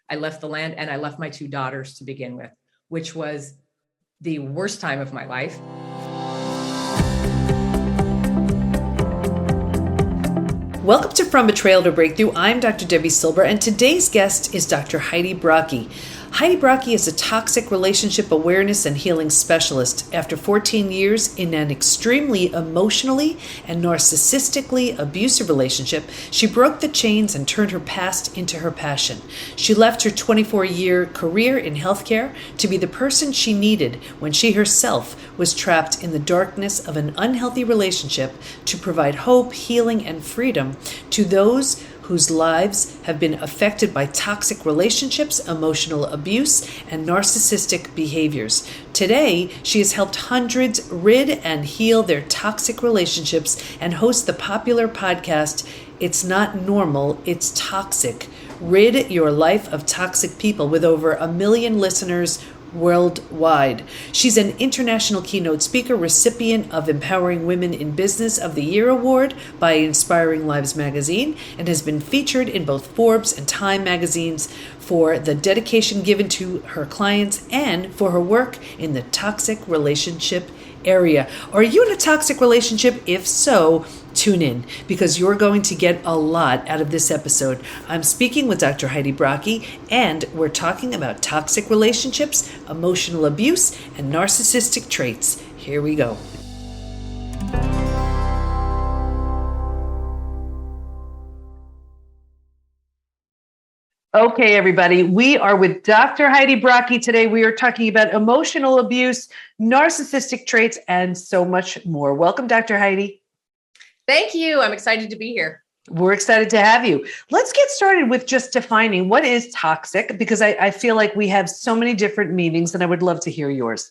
I left the land, and I left my 2 daughters to begin with, which was the worst time of my life. Welcome to From Betrayal to Breakthrough. I'm Dr. Debbie Silber, and today's guest is Dr. Heidi Brocke. Heidi Brocke is a toxic relationship awareness and healing specialist. After 14 years in an extremely emotionally and narcissistically abusive relationship, she broke the chains and turned her past into her passion. She left her 24-year career in healthcare to be the person she needed when she herself was trapped in the darkness of an unhealthy relationship to provide hope, healing, and freedom to those whose lives have been affected by toxic relationships, emotional abuse, and narcissistic behaviors. Today, she has helped hundreds rid and heal their toxic relationships and hosts the popular podcast, It's Not Normal, It's Toxic. Rid your life of toxic people, with over 1 million listeners worldwide. She's an international keynote speaker, recipient of Empowering Women in Business of the Year Award by Inspiring Lives magazine, and has been featured in both Forbes and Time Magazines for the dedication given to her clients and for her work in the toxic relationship area. Are you in a toxic relationship? If so, tune in, because you're going to get a lot out of this episode. I'm speaking with Dr. Heidi Brocke, and we're talking about toxic relationships, emotional abuse, and narcissistic traits. Here we go. Okay, everybody, we are with Dr. Heidi Brocke today. We are talking about emotional abuse, narcissistic traits, and so much more. Welcome, Dr. Heidi. Thank you. I'm excited to be here. We're excited to have you. Let's get started with just defining what is toxic, because I feel like we have so many different meanings, and I would love to hear yours.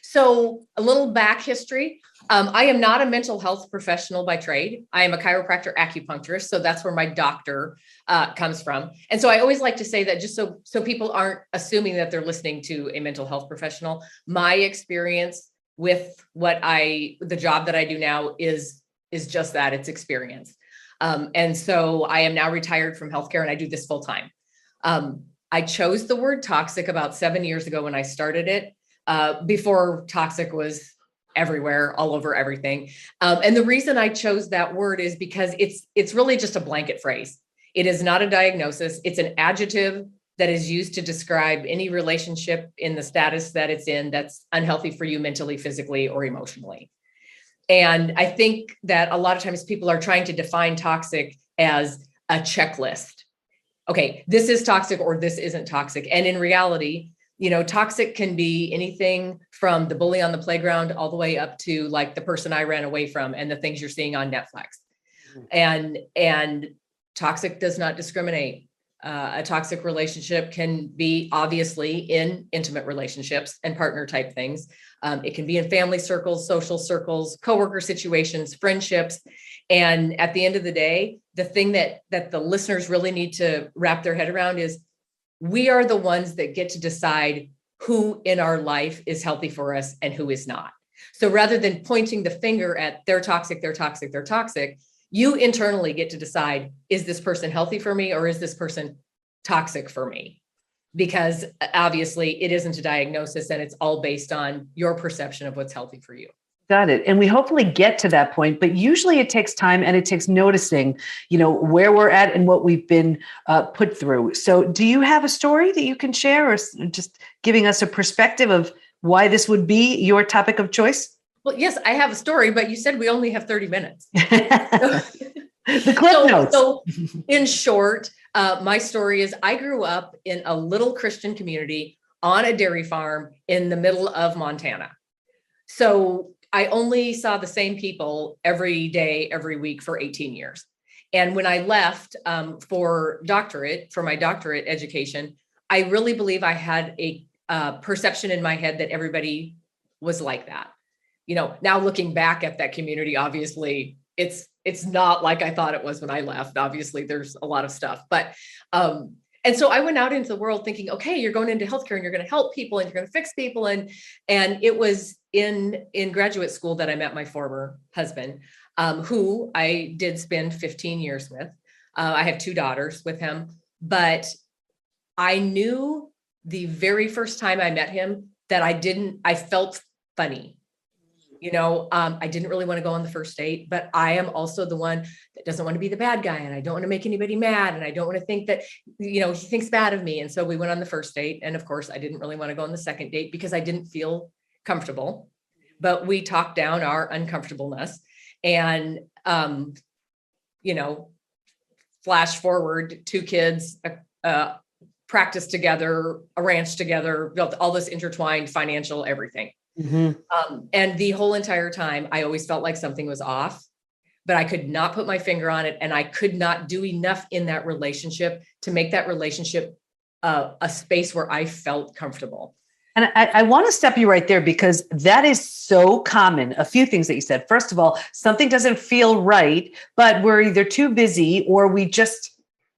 So a little back history. I am not a mental health professional by trade. I am a chiropractor acupuncturist. So that's where my doctor comes from. And so I always like to say that, just so people aren't assuming that they're listening to a mental health professional, my experience with the job that I do now is just that, it's experience. And so I am now retired from healthcare, and I do this full time. I chose the word toxic about 7 years ago when I started it, before toxic was everywhere, all over everything. And the reason I chose that word is because it's really just a blanket phrase. It is not a diagnosis. It's an adjective that is used to describe any relationship in the status that it's in that's unhealthy for you mentally, physically, or emotionally. And I think that a lot of times people are trying to define toxic as a checklist. Okay, this is toxic or this isn't toxic. And in reality, toxic can be anything from the bully on the playground all the way up to like the person I ran away from and the things you're seeing on Netflix. And toxic does not discriminate. A toxic relationship can be obviously in intimate relationships and partner type things. It can be in family circles, social circles, coworker situations, friendships. And at the end of the day, the thing that the listeners really need to wrap their head around is we are the ones that get to decide who in our life is healthy for us and who is not. So rather than pointing the finger at they're toxic, they're toxic, they're toxic, you internally get to decide, is this person healthy for me or is this person toxic for me? Because obviously it isn't a diagnosis, and it's all based on your perception of what's healthy for you. Got it. And we hopefully get to that point, but usually it takes time, and it takes noticing, where we're at and what we've been put through. So do you have a story that you can share, or just giving us a perspective of why this would be your topic of choice? Well, yes, I have a story, but you said we only have 30 minutes. The clip notes. So in short, my story is I grew up in a little Christian community on a dairy farm in the middle of Montana. So I only saw the same people every day, every week for 18 years. And when I left for my doctorate education, I really believe I had a perception in my head that everybody was like that. Now looking back at that community, obviously it's not like I thought it was when I left. Obviously there's a lot of stuff, but and so I went out into the world thinking, okay, you're going into healthcare and you're going to help people and you're going to fix people. And it was in graduate school that I met my former husband, who I did spend 15 years with. I have 2 daughters with him, but I knew the very first time I met him that I felt funny. I didn't really want to go on the first date, but I am also the one that doesn't want to be the bad guy. And I don't want to make anybody mad. And I don't want to think that, he thinks bad of me. And so we went on the first date. And of course, I didn't really want to go on the second date because I didn't feel comfortable, but we talked down our uncomfortableness. And, flash forward, 2 kids, practiced together, a ranch together, built all this intertwined financial everything. And the whole entire time, I always felt like something was off, but I could not put my finger on it. And I could not do enough in that relationship to make that relationship a space where I felt comfortable. And I want to stop you right there because that is so common. A few things that you said. First of all, something doesn't feel right, but we're either too busy or we just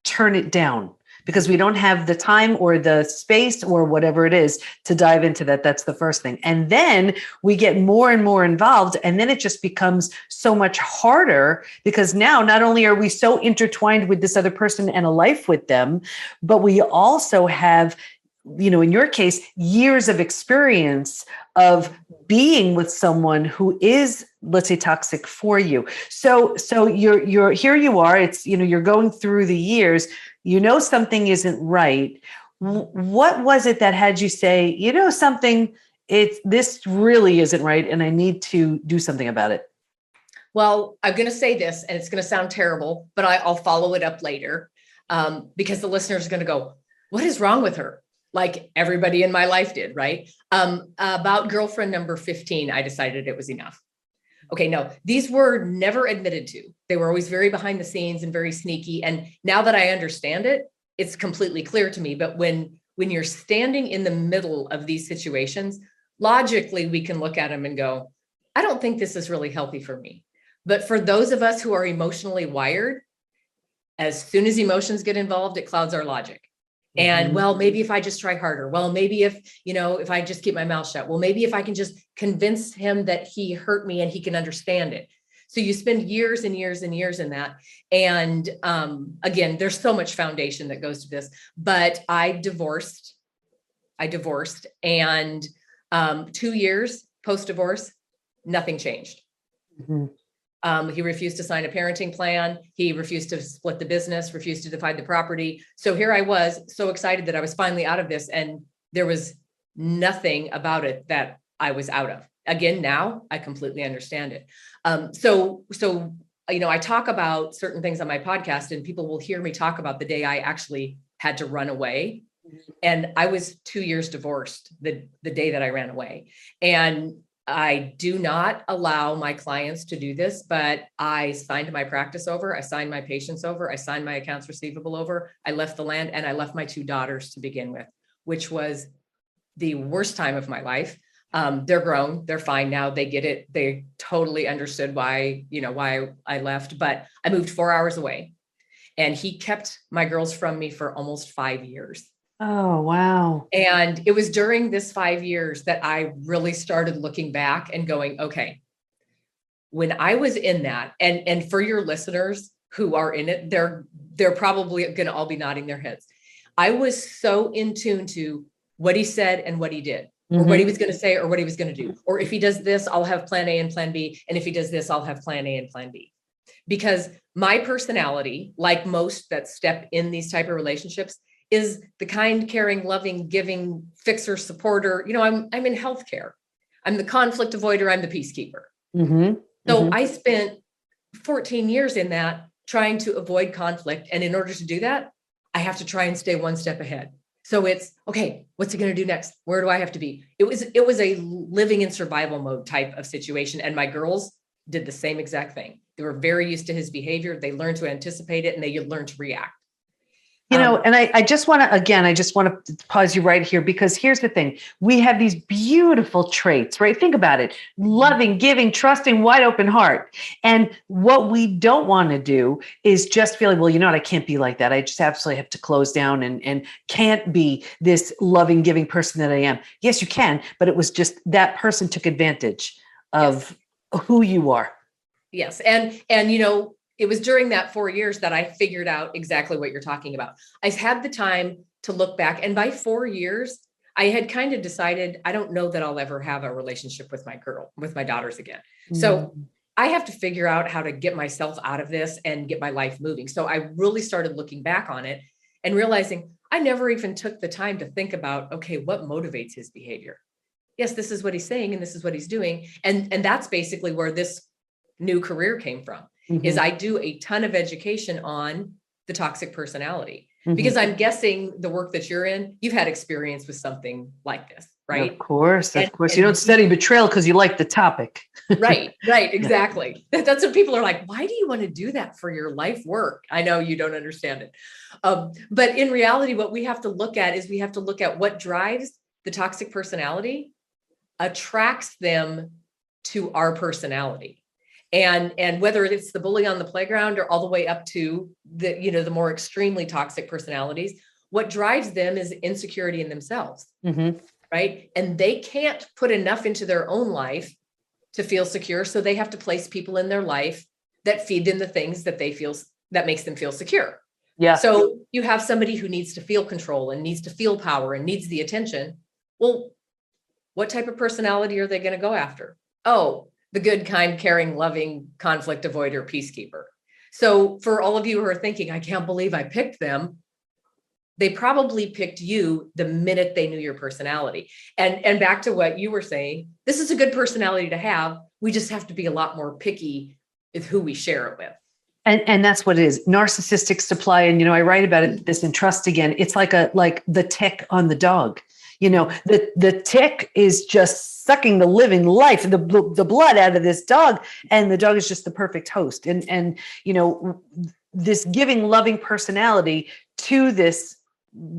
turn it down because we don't have the time or the space or whatever it is to dive into that. That's the first thing. And then we get more and more involved. And then it just becomes so much harder because now not only are we so intertwined with this other person and a life with them, but we also have, in your case, years of experience of being with someone who is, let's say, toxic for you. So you're here you are, it's, you're going through the years, something isn't right. What was it that had you say, something, this really isn't right and I need to do something about it? Well, I'm going to say this and it's going to sound terrible, but I'll follow it up later because the listeners are going to go, what is wrong with her? Like everybody in my life did, right? About girlfriend number 15, I decided it was enough. Okay, no, these were never admitted to. They were always very behind the scenes and very sneaky. And now that I understand it, it's completely clear to me. But when you're standing in the middle of these situations, logically, we can look at them and go, I don't think this is really healthy for me. But for those of us who are emotionally wired, as soon as emotions get involved, it clouds our logic. And well, maybe if I just try harder, well, maybe if I just keep my mouth shut, well, maybe if I can just convince him that he hurt me and he can understand it. So you spend years and years and years in that. And again, there's so much foundation that goes to this, but I divorced and 2 years post-divorce, nothing changed. He refused to sign a parenting plan. He refused to split the business, refused to divide the property. So here I was so excited that I was finally out of this. And there was nothing about it that I was out of. Again, now I completely understand it. So I talk about certain things on my podcast and people will hear me talk about the day I actually had to run away. And I was 2 years divorced the day that I ran away. And I do not allow my clients to do this, but I signed my practice over. I signed my patients over. I signed my accounts receivable over. I left the land and I left my 2 daughters to begin with, which was the worst time of my life. They're grown. They're fine now. They get it. They totally understood why I left, but I moved 4 hours away and he kept my girls from me for almost 5 years. Oh, wow. And it was during this 5 years that I really started looking back and going, okay, when I was in that, and for your listeners who are in it, they're probably going to all be nodding their heads. I was so in tune to what he said and what he did, or what he was going to say, or what he was going to do. Or if he does this, I'll have plan A and plan B. And if he does this, I'll have plan A and plan B. Because my personality, like most that step in these type of relationships, is the kind, caring, loving, giving, fixer, supporter. I'm in healthcare. I'm the conflict avoider. I'm the peacekeeper. So I spent 14 years in that trying to avoid conflict. And in order to do that, I have to try and stay one step ahead. So it's, okay, what's he going to do next? Where do I have to be? It was a living in survival mode type of situation. And my girls did the same exact thing. They were very used to his behavior. They learned to anticipate it and they learned to react. And I just want to pause you right here, because here's the thing. We have these beautiful traits, right? Think about it. Loving, giving, trusting, wide open heart. And what we don't want to do is just feel like, well, I can't be like that. I just absolutely have to close down and can't be this loving, giving person that I am. Yes, you can, but it was just that person took advantage of who you are. Yes. And it was during that 4 years that I figured out exactly what you're talking about. I had the time to look back. And by 4 years, I had kind of decided, I don't know that I'll ever have a relationship with my daughters again. So I have to figure out how to get myself out of this and get my life moving. So I really started looking back on it and realizing I never even took the time to think about, okay, what motivates his behavior? Yes, this is what he's saying and this is what he's doing. And that's basically where this new career came from, is I do a ton of education on the toxic personality. Because I'm guessing the work that you're in, you've had experience with something like this, right? Of course. You don't study betrayal because you like the topic. Right, exactly. That's what people are like, why do you want to do that for your life work? I know you don't understand it. But in reality, what we have to look at is we have to look at what drives the toxic personality, attracts them to our personality. And whether it's the bully on the playground or all the way up to the more extremely toxic personalities, what drives them is insecurity in themselves, right? And they can't put enough into their own life to feel secure. So they have to place people in their life that feed them the things that that makes them feel secure. Yeah. So you have somebody who needs to feel control and needs to feel power and needs the attention. Well, what type of personality are they going to go after? Oh, the good, kind, caring, loving, conflict avoider, peacekeeper. So for all of you who are thinking, I can't believe I picked them, they probably picked you the minute they knew your personality. And back to what you were saying, this is a good personality to have. We just have to be a lot more picky with who we share it with. And that's what it is. Narcissistic supply. And, I write about it, this in Trust Again. It's like the tick on the dog. The tick is just sucking the living life, the blood out of this dog. And the dog is just the perfect host. And this giving, loving personality to this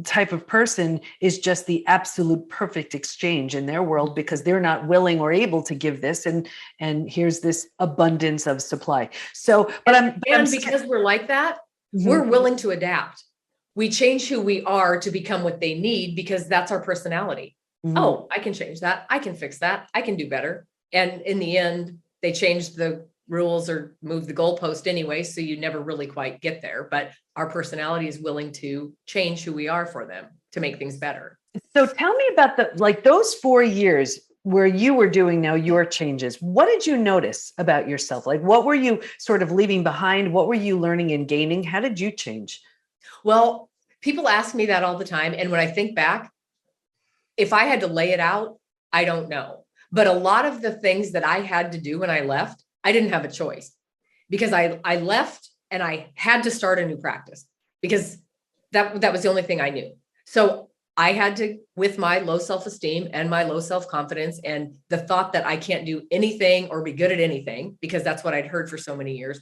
type of person is just the absolute perfect exchange in their world, because they're not willing or able to give this. And here's this abundance of supply. So, because we're like that, we're willing to adapt. We change who we are to become what they need, because that's our personality. Oh, I can change that. I can fix that. I can do better. And in the end, they changed the rules or move the goalpost anyway. So you never really quite get there, but our personality is willing to change who we are for them to make things better. So tell me about those 4 years where you were doing now your changes. What did you notice about yourself? What were you sort of leaving behind? What were you learning and gaining? How did you change? Well, people ask me that all the time. And when I think back, if I had to lay it out, I don't know. But a lot of the things that I had to do when I left, I didn't have a choice, because I left and I had to start a new practice, because that was the only thing I knew. So I had to, with my low self-esteem and my low self-confidence and the thought that I can't do anything or be good at anything, because that's what I'd heard for so many years,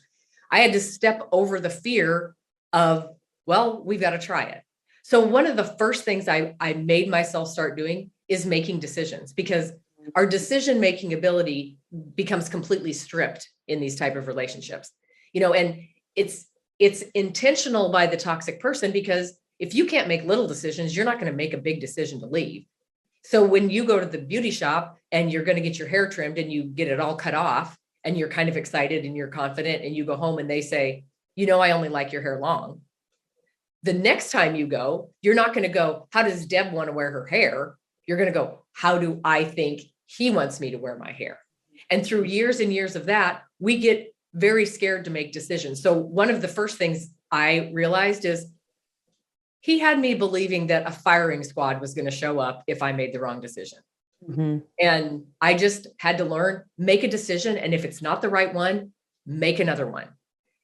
I had to step over the fear of, well, we've got to try it. So one of the first things I made myself start doing is making decisions, because our decision-making ability becomes completely stripped in these type of relationships, and it's intentional by the toxic person, because if you can't make little decisions, you're not going to make a big decision to leave. So when you go to the beauty shop and you're going to get your hair trimmed and you get it all cut off and you're kind of excited and you're confident, and you go home and they say, I only like your hair long. The next time you go, you're not going to go, how does Deb want to wear her hair? You're going to go, how do I think he wants me to wear my hair? And through years and years of that, we get very scared to make decisions. So one of the first things I realized is he had me believing that a firing squad was going to show up if I made the wrong decision. And I just had to learn, make a decision. And if it's not the right one, make another one.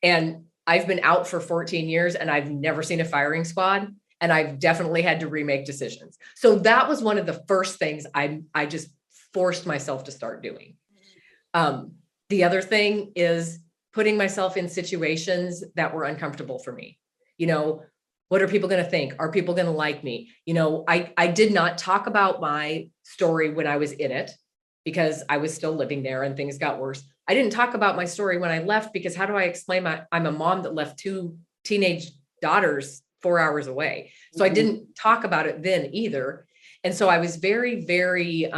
And I've been out for 14 years and I've never seen a firing squad. And I've definitely had to remake decisions. So that was one of the first things I just forced myself to start doing. The other thing is putting myself in situations that were uncomfortable for me. What are people going to think? Are people going to like me? I did not talk about my story when I was in it, because I was still living there and things got worse. I didn't talk about my story when I left, because how do I explain I'm a mom that left 2 teenage daughters 4 hours away. So I didn't talk about it then either. And so I was very, very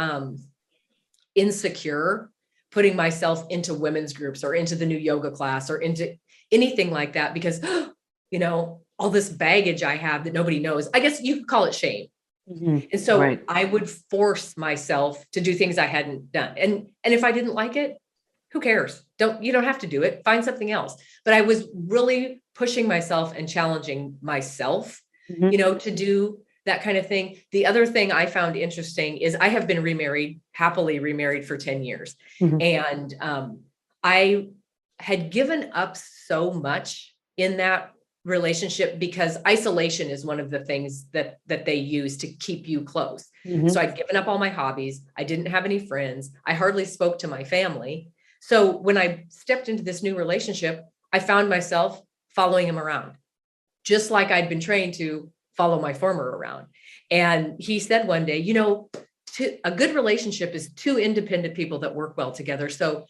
insecure putting myself into women's groups or into the new yoga class or into anything like that, because, all this baggage I have that nobody knows. I guess you could call it shame. And so Right. I would force myself to do things I hadn't done. And if I didn't like it, who cares? You don't have to do it. Find something else. But I was really pushing myself and challenging myself, to do that kind of thing. The other thing I found interesting is I have been happily remarried for 10 years. And I had given up so much in that relationship because isolation is one of the things that they use to keep you close. So I'd given up all my hobbies. I didn't have any friends. I hardly spoke to my family. So when I stepped into this new relationship, I found myself following him around, just like I'd been trained to follow my former around. And he said one day, a good relationship is two independent people that work well together. So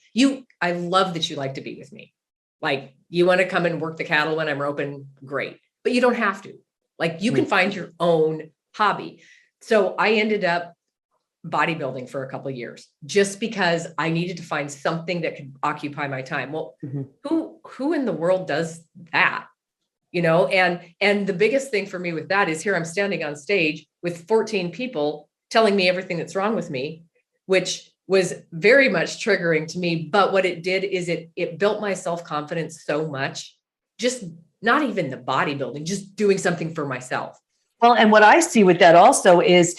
I love that you like to be with me. Like, you want to come and work the cattle when I'm roping, great, but you don't have to. Like, you can find your own hobby. So I ended up bodybuilding for a couple of years just because I needed to find something that could occupy my time. Well, who in the world does that? And the biggest thing for me with that is here I'm standing on stage with 14 people telling me everything that's wrong with me, which was very much triggering to me. But what it did is it built my self-confidence so much, just not even the bodybuilding, just doing something for myself. Well, and what I see with that also is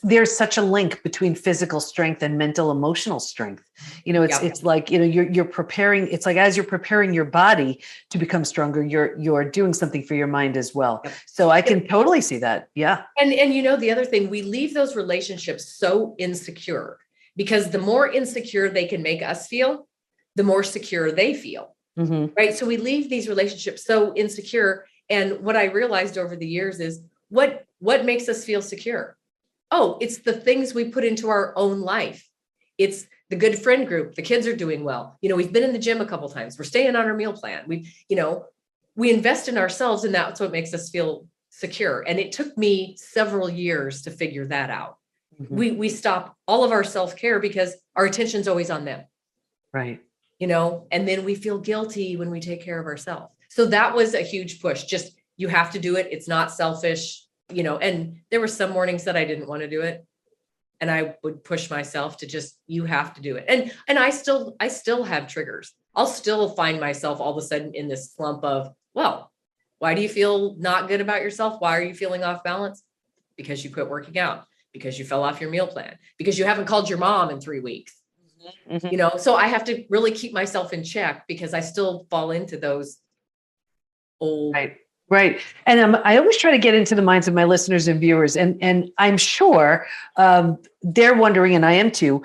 there's such a link between physical strength and mental, emotional strength. It's like, you're preparing, it's like, as you're preparing your body to become stronger, you're doing something for your mind as well. Yep. So I can totally see that. Yeah. And the other thing, we leave those relationships so insecure because the more insecure they can make us feel, the more secure they feel. Right. So we leave these relationships so insecure. And what I realized over the years is, what makes us feel secure? Oh, it's the things we put into our own life. It's the good friend group. The kids are doing well. We've been in the gym a couple of times. We're staying on our meal plan. We invest in ourselves, and that's what makes us feel secure. And it took me several years to figure that out. We stop all of our self-care because our attention's always on them. Right. And then we feel guilty when we take care of ourselves. So that was a huge push. Just, you have to do it. It's not selfish, and there were some mornings that I didn't want to do it. And I would push myself to just, you have to do it. And I still have triggers. I'll still find myself all of a sudden in this slump of, well, why do you feel not good about yourself? Why are you feeling off balance? Because you quit working out, because you fell off your meal plan, because you haven't called your mom in 3 weeks. So I have to really keep myself in check because I still fall into those old. Right. And I always try to get into the minds of my listeners and viewers. And I'm sure they're wondering, and I am too,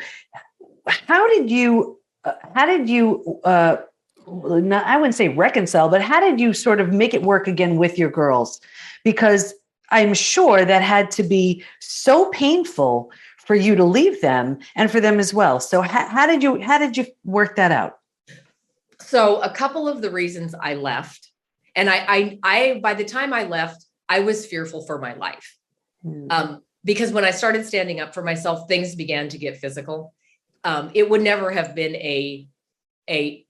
how did you, I wouldn't say reconcile, but how did you sort of make it work again with your girls? Because I'm sure that had to be so painful for you to leave them and for them as well. So how did you work that out? So a couple of the reasons I left, and I by the time I left, I was fearful for my life. Because when I started standing up for myself, things began to get physical. It would never have been a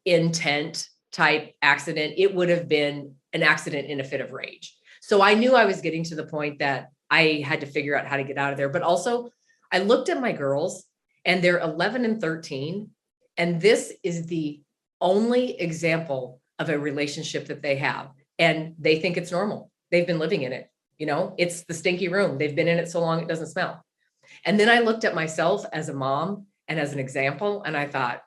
intent type accident. It would have been an accident in a fit of rage. So I knew I was getting to the point that I had to figure out how to get out of there. But also I looked at my girls, and they're 11 and 13. And this is the only example of a relationship that they have. And they think it's normal. They've been living in it. It's the stinky room. They've been in it so long, it doesn't smell. And then I looked at myself as a mom and as an example. And I thought,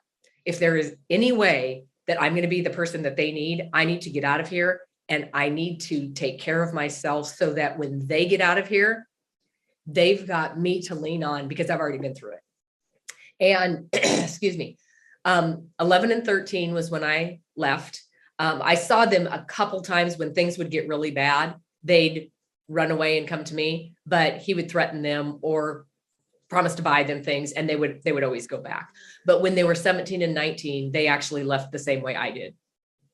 if there is any way that I'm going to be the person that they need, I need to get out of here. And I need to take care of myself so that when they get out of here, they've got me to lean on because I've already been through it. And excuse me, 11 and 13 was when I left. I saw them a couple times when things would get really bad. They'd run away and come to me, but he would threaten them or promise to buy them things, and they would always go back. But when they were 17 and 19, they actually left the same way I did.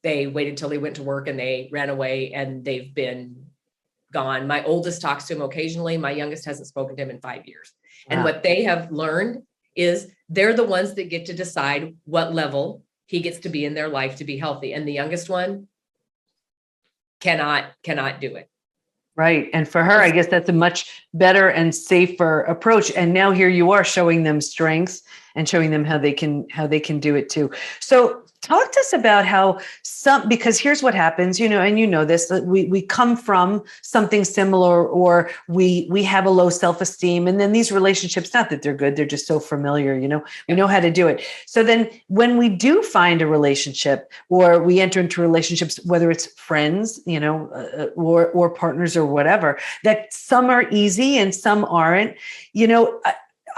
They waited till he went to work and they ran away, and they've been gone. My oldest talks to him occasionally. My youngest hasn't spoken to him in 5 years. Wow. And what they have learned is they're the ones that get to decide what level he gets to be in their life to be healthy. And the youngest one cannot do it. Right. And for her, I guess that's a much better and safer approach. And now here you are showing them strengths and showing them how they can do it too. So talk to us about how because here's what happens, and this, that we come from something similar, or we have a low self-esteem, and then these relationships, not that they're good, they're just so familiar, we know how to do it. So then when we do find a relationship, or we enter into relationships, whether it's friends, or partners or whatever, that some are easy and some aren't,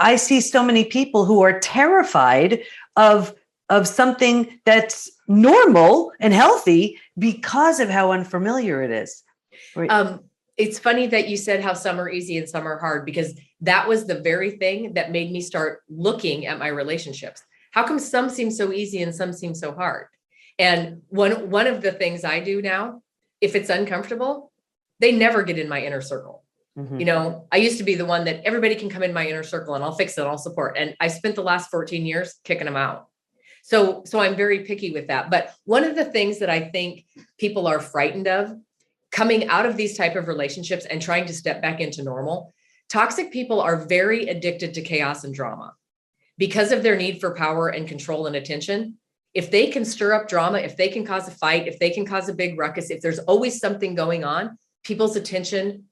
I see so many people who are terrified of something that's normal and healthy because of how unfamiliar it is. Right. It's funny that you said how some are easy and some are hard, because that was the very thing that made me start looking at my relationships. How come some seem so easy and some seem so hard? And one of the things I do now, if it's uncomfortable, they never get in my inner circle. Mm-hmm. I used to be the one that everybody can come in my inner circle and I'll fix it, I'll support. And I spent the last 14 years kicking them out. So I'm very picky with that. But one of the things that I think people are frightened of coming out of these type of relationships and trying to step back into normal, toxic people are very addicted to chaos and drama because of their need for power and control and attention. If they can stir up drama, if they can cause a fight, if they can cause a big ruckus, if there's always something going on, people's attention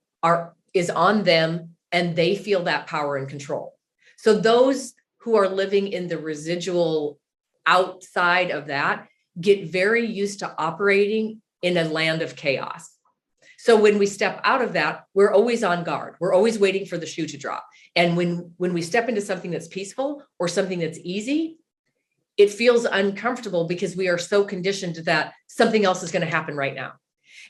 is on them and they feel that power and control. So those who are living in the residual outside of that get very used to operating in a land of chaos. So when we step out of that, we're always on guard. We're always waiting for the shoe to drop. And when we step into something that's peaceful or something that's easy, it feels uncomfortable because we are so conditioned that something else is going to happen right now.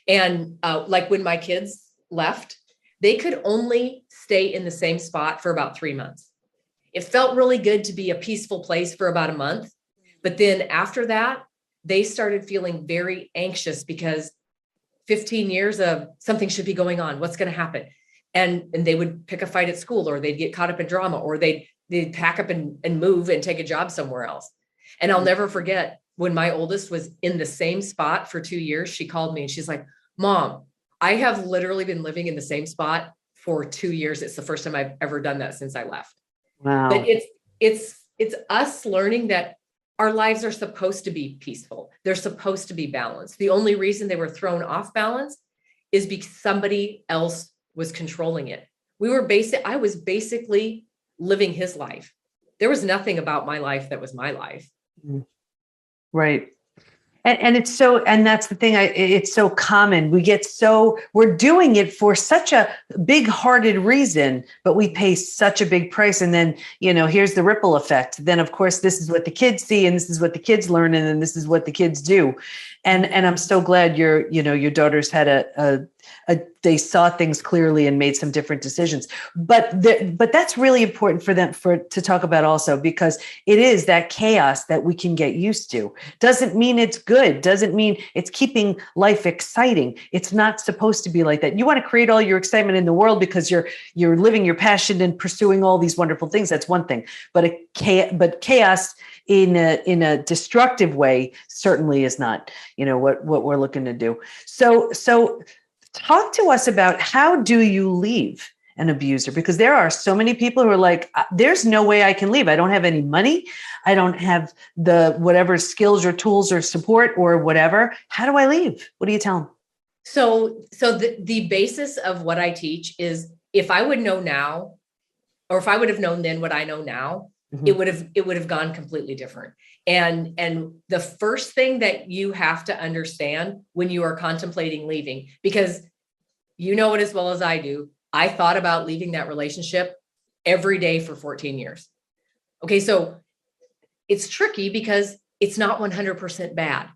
And like when my kids left, they could only stay in the same spot for about 3 months. It felt really good to be a peaceful place for about a month. But then after that, they started feeling very anxious because 15 years of something should be going on. What's going to happen? And they would pick a fight at school, or they'd get caught up in drama, or they'd pack up and move and take a job somewhere else. And I'll never forget when my oldest was in the same spot for 2 years, she called me and she's like, Mom, I have literally been living in the same spot for 2 years. It's the first time I've ever done that since I left. Wow. But it's us learning that our lives are supposed to be peaceful. They're supposed to be balanced. The only reason they were thrown off balance is because somebody else was controlling it. I was basically living his life. There was nothing about my life that was my life. Right. And it's so, and that's the thing, it's so common. We're doing it for such a big hearted reason, but we pay such a big price. And then, here's the ripple effect. Then of course, this is what the kids see, and this is what the kids learn. And then this is what the kids do. And I'm so glad your daughters had they saw things clearly and made some different decisions. But that's really important for them to talk about also, because it is that chaos that we can get used to. Doesn't mean it's good. Doesn't mean it's keeping life exciting. It's not supposed to be like that. You want to create all your excitement in the world because you're living your passion and pursuing all these wonderful things. That's one thing. But chaos in a destructive way certainly is not, what we're looking to do. So talk to us about, how do you leave an abuser? Because there are so many people who are like, there's no way I can leave. I don't have any money. I don't have the whatever skills or tools or support or whatever. How do I leave? What do you tell them? So the basis of what I teach is, if I would know now, or if I would have known then what I know now, mm-hmm. it would have gone completely different. And the first thing that you have to understand when you are contemplating leaving, because you know it as well as I do, I thought about leaving that relationship every day for 14 years. Okay, so it's tricky because it's not 100% bad,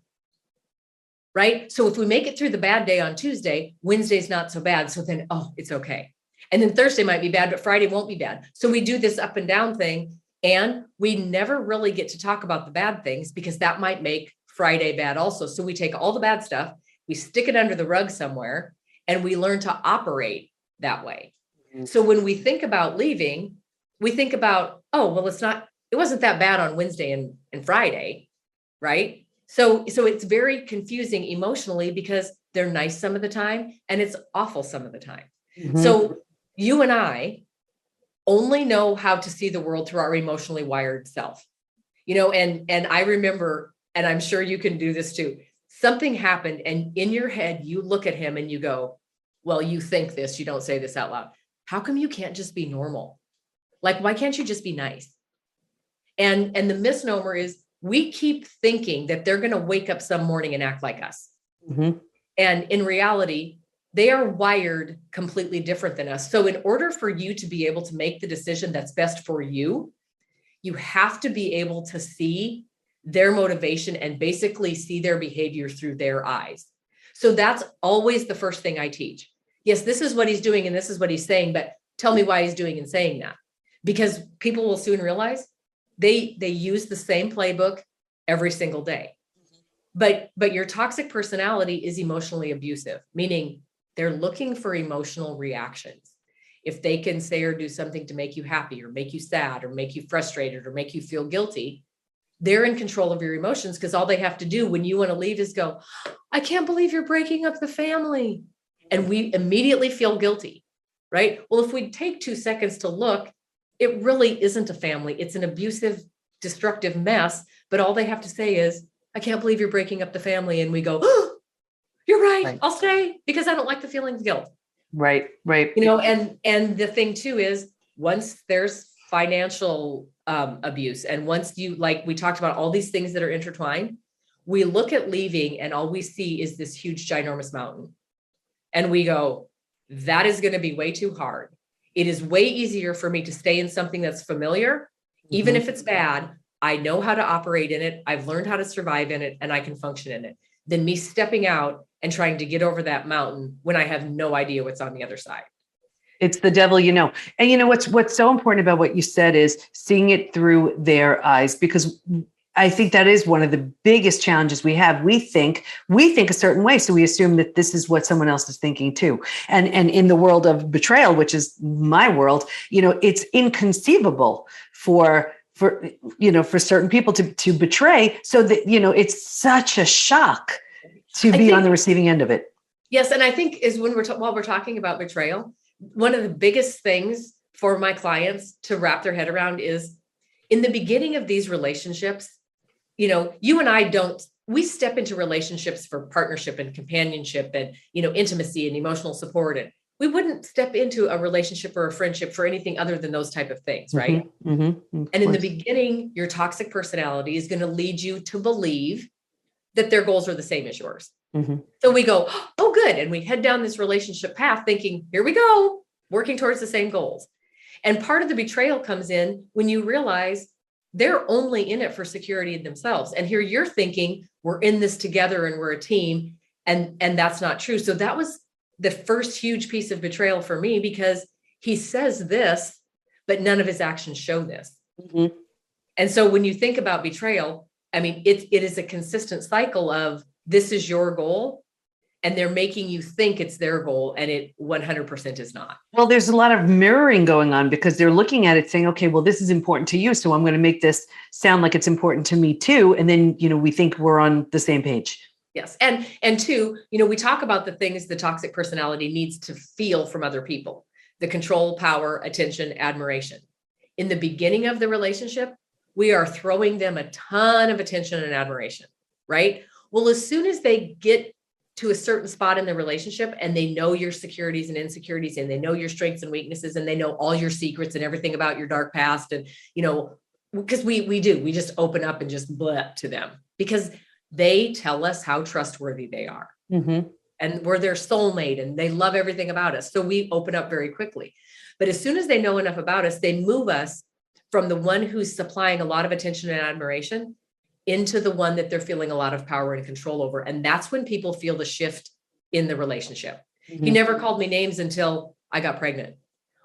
right? So if we make it through the bad day on Tuesday, Wednesday's not so bad. So then, it's okay. And then Thursday might be bad, but Friday won't be bad. So we do this up and down thing. And we never really get to talk about the bad things, because that might make Friday bad also. So we take all the bad stuff, we stick it under the rug somewhere, and we learn to operate that way. Mm-hmm. So when we think about leaving, we think about, it wasn't that bad on Wednesday and Friday, right? So it's very confusing emotionally, because they're nice some of the time, and it's awful some of the time. Mm-hmm. So you and I only know how to see the world through our emotionally wired self, and I remember, and I'm sure you can do this too. Something happened, and in your head, you look at him and you go, well, you think this, you don't say this out loud. How come you can't just be normal? Like, why can't you just be nice? And the misnomer is we keep thinking that they're going to wake up some morning and act like us. Mm-hmm. And in reality, they are wired completely different than us. So in order for you to be able to make the decision that's best for you, you have to be able to see their motivation and basically see their behavior through their eyes. So that's always the first thing I teach. Yes, this is what he's doing and this is what he's saying, but tell me why he's doing and saying that. Because people will soon realize they use the same playbook every single day. But your toxic personality is emotionally abusive, meaning they're looking for emotional reactions. If they can say or do something to make you happy or make you sad or make you frustrated or make you feel guilty, they're in control of your emotions, because all they have to do when you want to leave is go, I can't believe you're breaking up the family. And we immediately feel guilty, right? Well, if we take 2 seconds to look, it really isn't a family. It's an abusive, destructive mess. But all they have to say is, I can't believe you're breaking up the family. And we go, oh, you're right. I'll stay because I don't like the feeling of guilt. Right. And the thing too is, once there's financial abuse, and once like we talked about all these things that are intertwined, we look at leaving and all we see is this huge, ginormous mountain. And we go, that is going to be way too hard. It is way easier for me to stay in something that's familiar, even if it's bad. I know how to operate in it. I've learned how to survive in it, and I can function in it, than me stepping out and trying to get over that mountain when I have no idea what's on the other side. It's the devil, And what's so important about what you said is seeing it through their eyes, because I think that is one of the biggest challenges we have. We think a certain way, so we assume that this is what someone else is thinking too. And in the world of betrayal, which is my world, it's inconceivable for certain people to betray, so that it's such a shock to be on the receiving end of it. Yes, and I think is when while we're talking about betrayal, one of the biggest things for my clients to wrap their head around is, in the beginning of these relationships, you and I we step into relationships for partnership and companionship and, intimacy and emotional support. And we wouldn't step into a relationship or a friendship for anything other than those type of things, right? And in the beginning, your toxic personality is going to lead you to believe that their goals are the same as yours. So we go, oh, good. And we head down this relationship path thinking, here we go, working towards the same goals. And part of the betrayal comes in when you realize they're only in it for security in themselves. And here you're thinking, we're in this together and we're a team. And that's not true. So that was the first huge piece of betrayal for me, because he says this, but none of his actions show this. And so when you think about betrayal, I mean, it is a consistent cycle of, this is your goal, and they're making you think it's their goal, and it 100% is not. Well, there's a lot of mirroring going on, because they're looking at it saying, okay, well, this is important to you, so I'm going to make this sound like it's important to me too. And then, we think we're on the same page. Yes. And two, we talk about the things the toxic personality needs to feel from other people: the control, power, attention, admiration. In the beginning of the relationship, we are throwing them a ton of attention and admiration, right? Well, as soon as they get to a certain spot in the relationship and they know your securities and insecurities, and they know your strengths and weaknesses, and they know all your secrets and everything about your dark past, and, because we just open up and just blip to them, because they tell us how trustworthy they are. And we're their soulmate and they love everything about us. So we open up very quickly. But as soon as they know enough about us, they move us from the one who's supplying a lot of attention and admiration into the one that they're feeling a lot of power and control over. And that's when people feel the shift in the relationship. He never called me names until I got pregnant,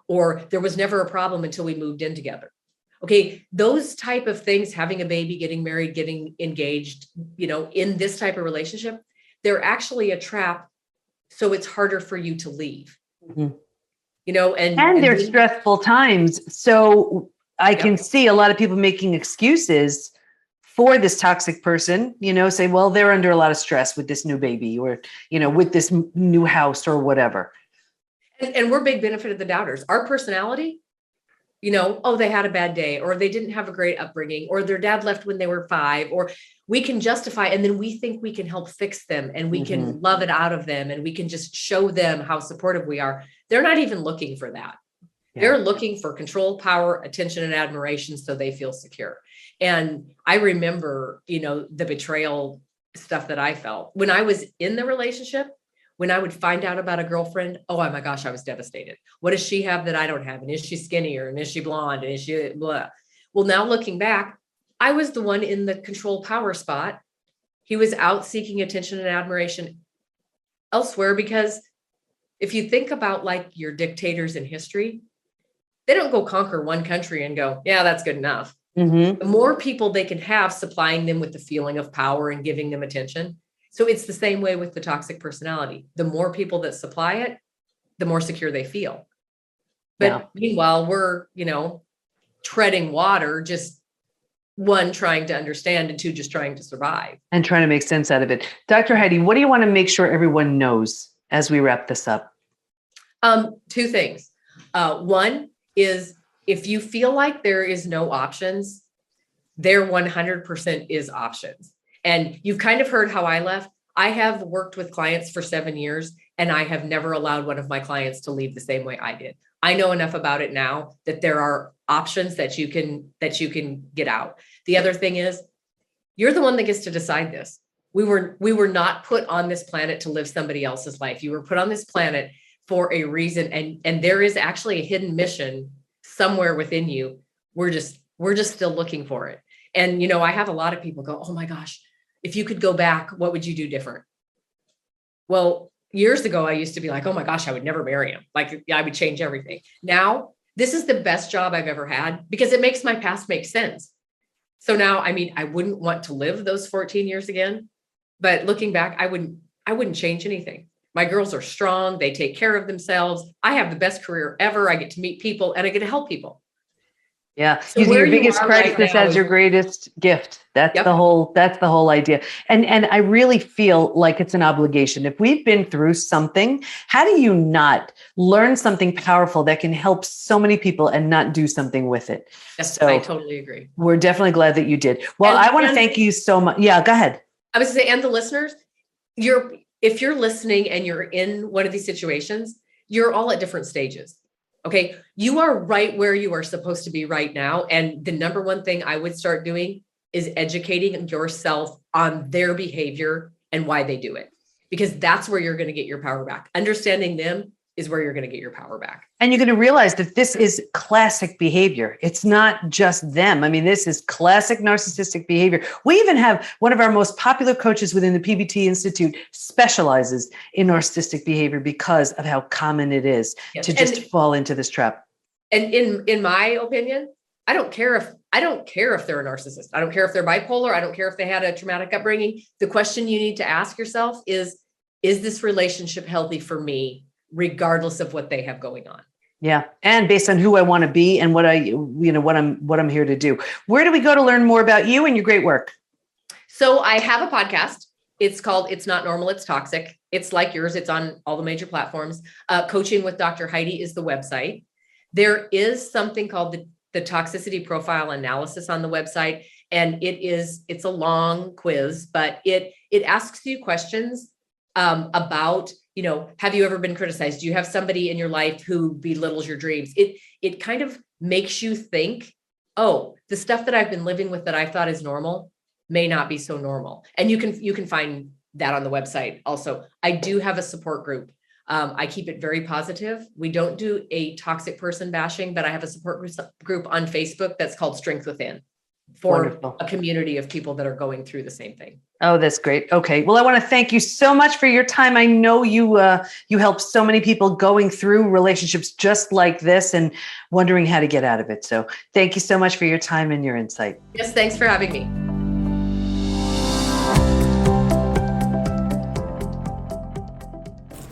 or there was never a problem until we moved in together. Okay. Those type of things, having a baby, getting married, getting engaged, in this type of relationship, they're actually a trap. So it's harder for you to leave, and they're stressful times. So I can see a lot of people making excuses for this toxic person, say, well, they're under a lot of stress with this new baby or, with this new house or whatever. And we're big benefit of the doubters. Our personality, oh, they had a bad day, or they didn't have a great upbringing, or their dad left when they were 5, or we can justify, and then we think we can help fix them and we can love it out of them and we can just show them how supportive we are. They're not even looking for that. Yeah. They're looking for control, power, attention, and admiration so they feel secure. And I remember, the betrayal stuff that I felt when I was in the relationship. When I would find out about a girlfriend, oh my gosh, I was devastated. What does she have that I don't have? And is she skinnier? And is she blonde? And is she blah? Well, now looking back, I was the one in the control power spot. He was out seeking attention and admiration elsewhere, because if you think about like your dictators in history, they don't go conquer one country and go, yeah, that's good enough. The more people they can have supplying them with the feeling of power and giving them attention. So it's the same way with the toxic personality. The more people that supply it, the more secure they feel. But meanwhile, we're, treading water, just 1, trying to understand, and 2, just trying to survive. And trying to make sense out of it. Dr. Heidi, what do you want to make sure everyone knows as we wrap this up? 2 things. 1 is, if you feel like there is no options, there 100% is options. And you've kind of heard how I left. I have worked with clients for 7 years, and I have never allowed one of my clients to leave the same way I did. I know enough about it now that there are options that you can get out. The other thing is, you're the one that gets to decide this. We were not put on this planet to live somebody else's life. You were put on this planet for a reason, and there is actually a hidden mission somewhere within you. We're just still looking for it. And I have a lot of people go, oh my gosh, if you could go back, what would you do different? Well, years ago, I used to be like, oh my gosh, I would never marry him. Like, I would change everything. Now, this is the best job I've ever had because it makes my past make sense. So now, I wouldn't want to live those 14 years again, but looking back, I wouldn't change anything. My girls are strong. They take care of themselves. I have the best career ever. I get to meet people and I get to help people. Yeah. So using your biggest crisis as your greatest gift. That's the whole idea. And I really feel like it's an obligation. If we've been through something, how do you not learn something powerful that can help so many people and not do something with it? Yes, so I totally agree. We're definitely glad that you did. Well, I want to thank you so much. Yeah, go ahead. I was going to say, and the listeners, if you're listening and you're in one of these situations, you're all at different stages. Okay. You are right where you are supposed to be right now. And the number one thing I would start doing is educating yourself on their behavior and why they do it, because that's where you're going to get your power back. Understanding them is where you're going to get your power back. And you're going to realize that this is classic behavior. It's not just them. This is classic narcissistic behavior. We even have one of our most popular coaches within the PBT Institute specializes in narcissistic behavior because of how common it is to just fall into this trap. And in my opinion, I don't care if they're a narcissist. I don't care if they're bipolar. I don't care if they had a traumatic upbringing. The question you need to ask yourself is this relationship healthy for me, regardless of what they have going on? Yeah. And based on who I want to be and what I'm here to do. Where do we go to learn more about you and your great work? So I have a podcast. It's called It's Not Normal, It's Toxic. It's like yours. It's on all the major platforms. Coaching with Dr. Heidi is the website. There is something called the toxicity profile analysis on the website. And it's a long quiz, but it asks you questions about, have you ever been criticized? Do you have somebody in your life who belittles your dreams? It kind of makes you think, oh, the stuff that I've been living with that I thought is normal may not be so normal. And you can find that on the website. Also, I do have a support group. I keep it very positive. We don't do a toxic person bashing, but I have a support group on Facebook that's called Strength Within for Wonderful. A community of people that are going through the same thing. Oh, that's great. Okay. Well, I want to thank you so much for your time. I know you help so many people going through relationships just like this and wondering how to get out of it. So thank you so much for your time and your insight. Yes. Thanks for having me.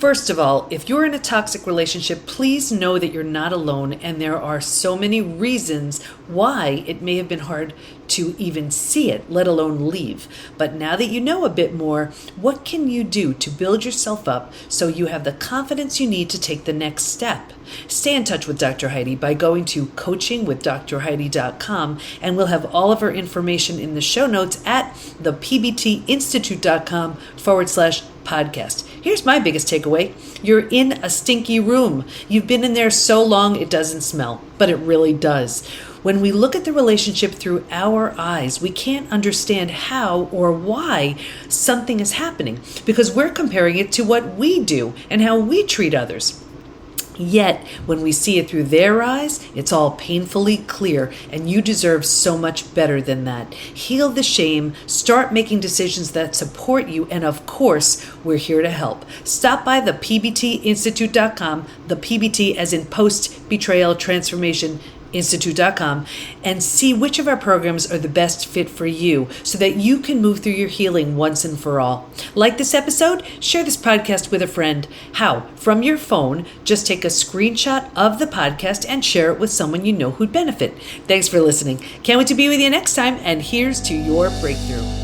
First of all, if you're in a toxic relationship, please know that you're not alone, and there are so many reasons why it may have been hard to even see it, let alone leave. But now that you know a bit more, what can you do to build yourself up so you have the confidence you need to take the next step? Stay in touch with Dr. Heidi by going to coachingwithdrheidi.com, and we'll have all of her information in the show notes at thepbtinstitute.com/podcast. Here's my biggest takeaway. You're in a stinky room. You've been in there so long it doesn't smell, but it really does. When we look at the relationship through our eyes, we can't understand how or why something is happening because we're comparing it to what we do and how we treat others. Yet, when we see it through their eyes, it's all painfully clear, and you deserve so much better than that. Heal the shame, start making decisions that support you, and of course, we're here to help. Stop by the pbtinstitute.com, the PBT as in post-betrayal transformation institute.com, and see which of our programs are the best fit for you so that you can move through your healing once and for all. Like this episode? Share this podcast with a friend. How? From your phone, just take a screenshot of the podcast and share it with someone you know who'd benefit. Thanks for listening. Can't wait to be with you next time, and here's to your breakthrough.